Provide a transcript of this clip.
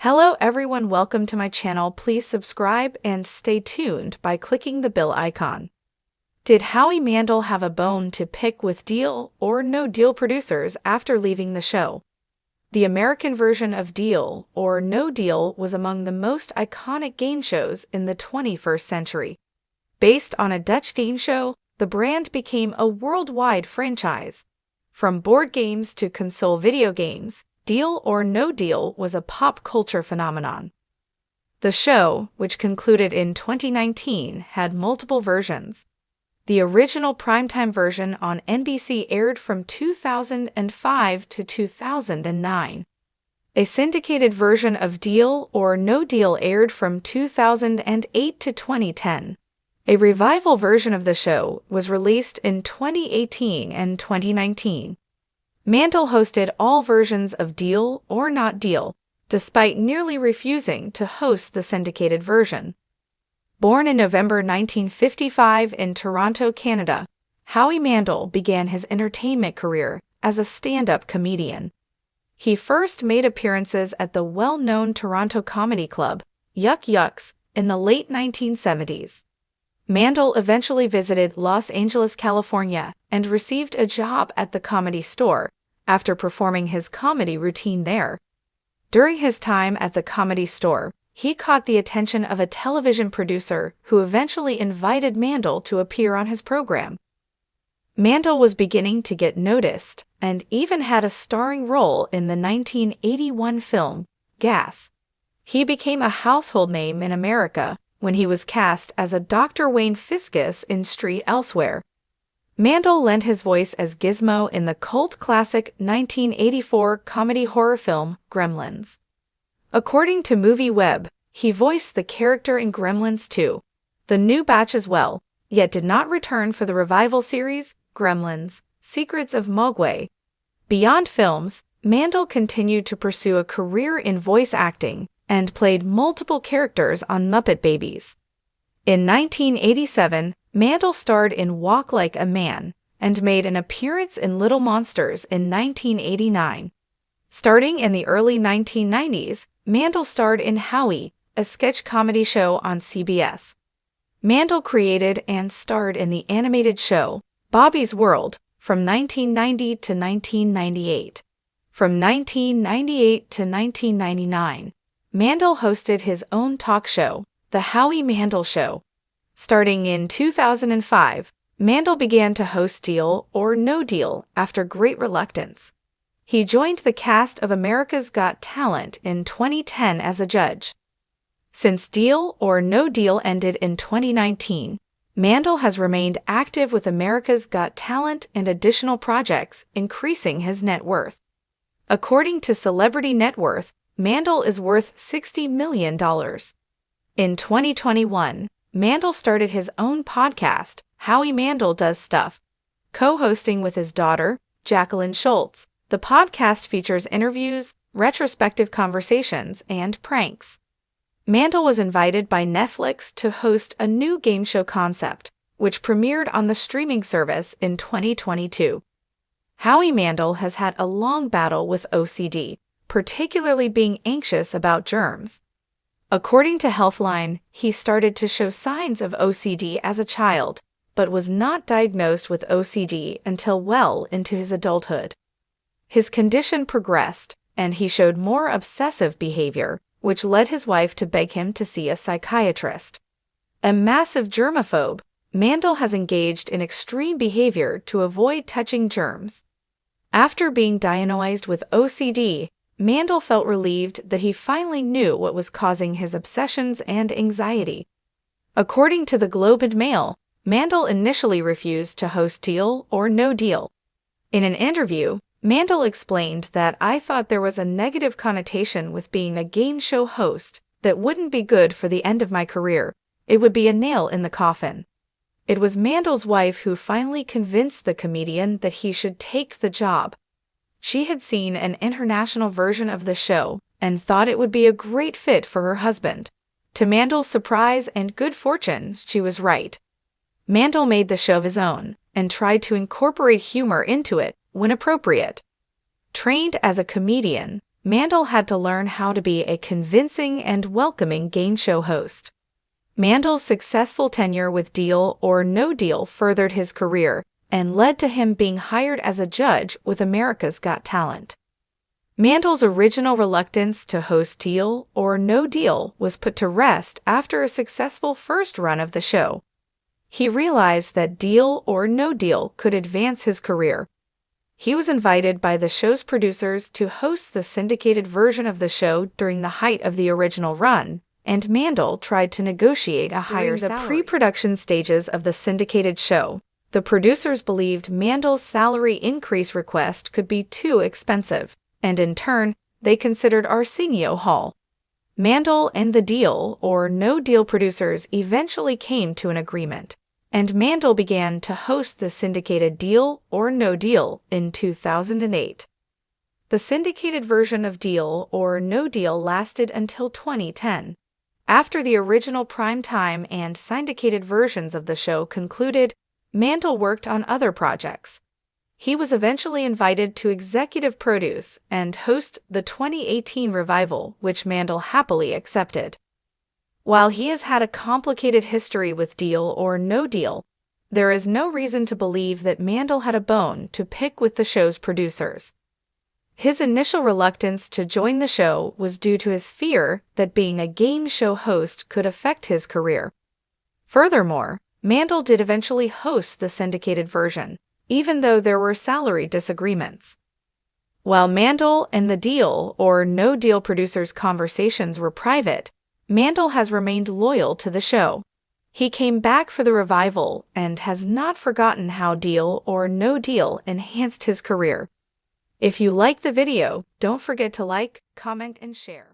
Hello everyone, welcome to my channel. Please subscribe and stay tuned by clicking the bell icon. Did Howie Mandel have a bone to pick with Deal or No Deal producers after leaving the show? The American version of Deal or No Deal was among the most iconic game shows in the 21st century. Based on a Dutch game show, the brand became a worldwide franchise. From board games to console video games, Deal or No Deal was a pop culture phenomenon. The show, which concluded in 2019, had multiple versions. The original primetime version on NBC aired from 2005 to 2009. A syndicated version of Deal or No Deal aired from 2008 to 2010. A revival version of the show was released in 2018 and 2019. Mandel hosted all versions of Deal or Not Deal, despite nearly refusing to host the syndicated version. Born in November 1955 in Toronto, Canada, Howie Mandel began his entertainment career as a stand-up comedian. He first made appearances at the well-known Toronto comedy club, Yuck Yucks, in the late 1970s. Mandel eventually visited Los Angeles, California, and received a job at the Comedy Store after performing his comedy routine there. During his time at the Comedy Store, he caught the attention of a television producer who eventually invited Mandel to appear on his program. Mandel was beginning to get noticed and even had a starring role in the 1981 film, Gas. He became a household name in America when he was cast as a Dr. Wayne Fiscus in Street Elsewhere. Mandel lent his voice as Gizmo in the cult classic 1984 comedy horror film Gremlins. According to MovieWeb, he voiced the character in Gremlins 2, the new batch as well, yet did not return for the revival series Gremlins, Secrets of Mogwai. Beyond films, Mandel continued to pursue a career in voice acting and played multiple characters on Muppet Babies. In 1987, Mandel starred in Walk Like a Man and made an appearance in Little Monsters in 1989. Starting in the early 1990s, Mandel starred in Howie, a sketch comedy show on CBS. Mandel created and starred in the animated show Bobby's World from 1990 to 1998. From 1998 to 1999, Mandel hosted his own talk show, The Howie Mandel Show. Starting in 2005, Mandel began to host Deal or No Deal after great reluctance. He joined the cast of America's Got Talent in 2010 as a judge. Since Deal or No Deal ended in 2019, Mandel has remained active with America's Got Talent and additional projects, increasing his net worth. According to Celebrity Net Worth, Mandel is worth $60 million. In 2021, Mandel started his own podcast, Howie Mandel Does Stuff. Co-hosting with his daughter, Jacqueline Schultz, the podcast features interviews, retrospective conversations, and pranks. Mandel was invited by Netflix to host a new game show concept, which premiered on the streaming service in 2022. Howie Mandel has had a long battle with OCD, particularly being anxious about germs. According to Healthline, he started to show signs of OCD as a child, but was not diagnosed with OCD until well into his adulthood. His condition progressed, and he showed more obsessive behavior, which led his wife to beg him to see a psychiatrist. A massive germaphobe, Mandel has engaged in extreme behavior to avoid touching germs. After being diagnosed with OCD, Mandel felt relieved that he finally knew what was causing his obsessions and anxiety. According to the Globe and Mail, Mandel initially refused to host Deal or No Deal. In an interview, Mandel explained that I thought there was a negative connotation with being a game show host that wouldn't be good for the end of my career. It would be a nail in the coffin. It was Mandel's wife who finally convinced the comedian that he should take the job. She had seen an international version of the show and thought it would be a great fit for her husband. To Mandel's surprise and good fortune, she was right. Mandel made the show his own and tried to incorporate humor into it when appropriate. Trained as a comedian, Mandel had to learn how to be a convincing and welcoming game show host. Mandel's successful tenure with Deal or No Deal furthered his career and led to him being hired as a judge with America's Got Talent. Mandel's original reluctance to host Deal or No Deal was put to rest after a successful first run of the show. He realized that Deal or No Deal could advance his career. He was invited by the show's producers to host the syndicated version of the show during the height of the original run, and Mandel tried to negotiate a higher salary. During the pre-production stages of the syndicated show, the producers believed Mandel's salary increase request could be too expensive, and in turn, they considered Arsenio Hall. Mandel and the Deal or No Deal producers eventually came to an agreement, and Mandel began to host the syndicated Deal or No Deal in 2008. The syndicated version of Deal or No Deal lasted until 2010. After the original primetime and syndicated versions of the show concluded, Mandel worked on other projects. He was eventually invited to executive produce and host the 2018 revival, which Mandel happily accepted. While he has had a complicated history with Deal or No Deal, there is no reason to believe that Mandel had a bone to pick with the show's producers. His initial reluctance to join the show was due to his fear that being a game show host could affect his career. Furthermore, Mandel did eventually host the syndicated version, even though there were salary disagreements. While Mandel and the Deal or No Deal producers' conversations were private, Mandel has remained loyal to the show. He came back for the revival and has not forgotten how Deal or No Deal enhanced his career. If you like the video, don't forget to like, comment, and share.